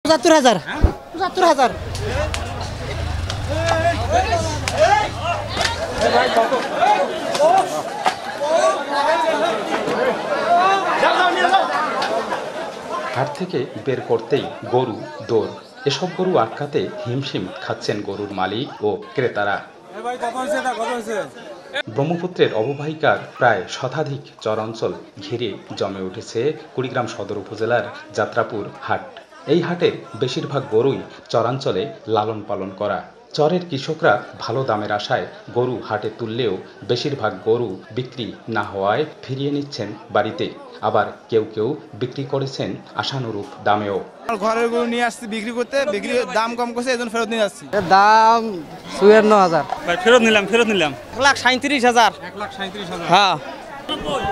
৭৫,০০০। ৭৫,০০০। হাট থেকে বের করতেই গরু দৌড়। এসব গরু আটকাতে হিমশিম খাচ্ছেন গরুর মালিক ও ক্রেতারা। ব্রহ্মপুত্রের অববাহিকার প্রায় শতাধিক চরাঞ্চল ঘিরে জমে উঠেছে কুড়িগ্রাম সদর উপজেলার যাত্রাপুর হাট। এই হাটের বেশিরভাগ গরুই চরাঞ্চলে লালন পালন করা। চরের কৃষকরা ভালো দামের আশায় গরু হাটে তুললেও বেশিরভাগ গরু বিক্রি না হওয়ায় ফিরিয়ে নিচ্ছেন বাড়িতে। আবার কেউ কেউ বিক্রি করেছেন আশানুরূপ দামেও। ঘরের গরু নিয়ে আসছি বিক্রি করতে, বিক্রি দাম কম করছে, এজন্য ফেরত নিয়ে যাচ্ছি। দাম ৫৪,০০০। ফেরত নিলাম। ১,৩৭,০০০। ১,৩৭,০০০। হ্যাঁ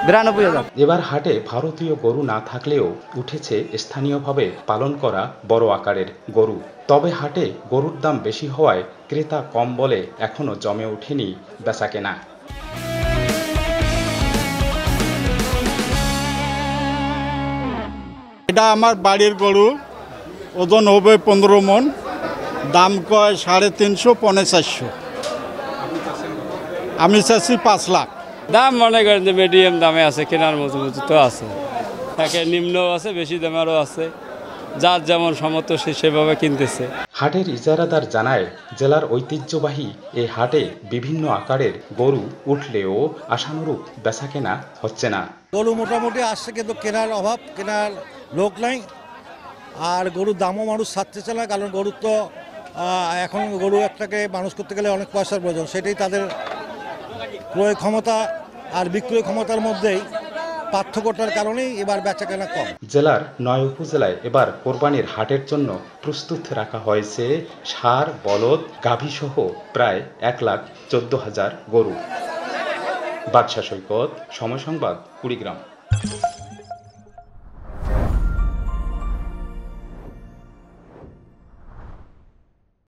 ৯২,০০০। এবার হাটে ভারতীয় গরু না থাকলেও উঠেছে স্থানীয়ভাবে পালন করা বড় আকারের গরু। তবে হাটে গরুর দাম বেশি হওয়ায় ক্রেতা কম বলে এখনো জমে ওঠেনি বেচাকেনা। এটা আমার বাড়ির গরু, ওজন হবে ১৫ মন, দাম কয় ৩৫০, ৪৫০। আমি চাচ্ছি ৫ লাখ। দাম মনে করেন যে মিডিয়াম দামে আছে, কেনার মতো তো আছে, তাকে নিম্ন আছে, বেশি দামেরও আছে, যার যেমন সমর্থ সে সেভাবে কিনতেছে। হাটের ইজারাদার জানায়, জেলার ঐতিহ্যবাহী এই হাটে বিভিন্ন আকারের গরু উঠলেও আশানুরূপ বেচাকেনা হচ্ছে না। গরু মোটামুটি আসছে, কিন্তু কেনার অভাব, কেনার লোক নাই। আর গরুর দামও মানুষ ছাড়তে চায় না, কারণ গরুর তো এখন গরু একটাকে মানুষ করতে গেলে অনেক পয়সার প্রয়োজন। সেটাই তাদের ক্রয় ক্ষমতা আর বিক্রয় ক্ষমতার মধ্যেই পার্থক্যটার কারণেই এবার বেচাকেনা কম। জেলার ৯ উপজেলায় এবার কোরবানির হাটের জন্য প্রস্তুত রাখা হয়েছে ষাঁড়, বলদ, গাভী সহ প্রায় ১,১৪,০০০ গরু। বাদশা সৈকত, সময় সংবাদ, কুড়িগ্রাম।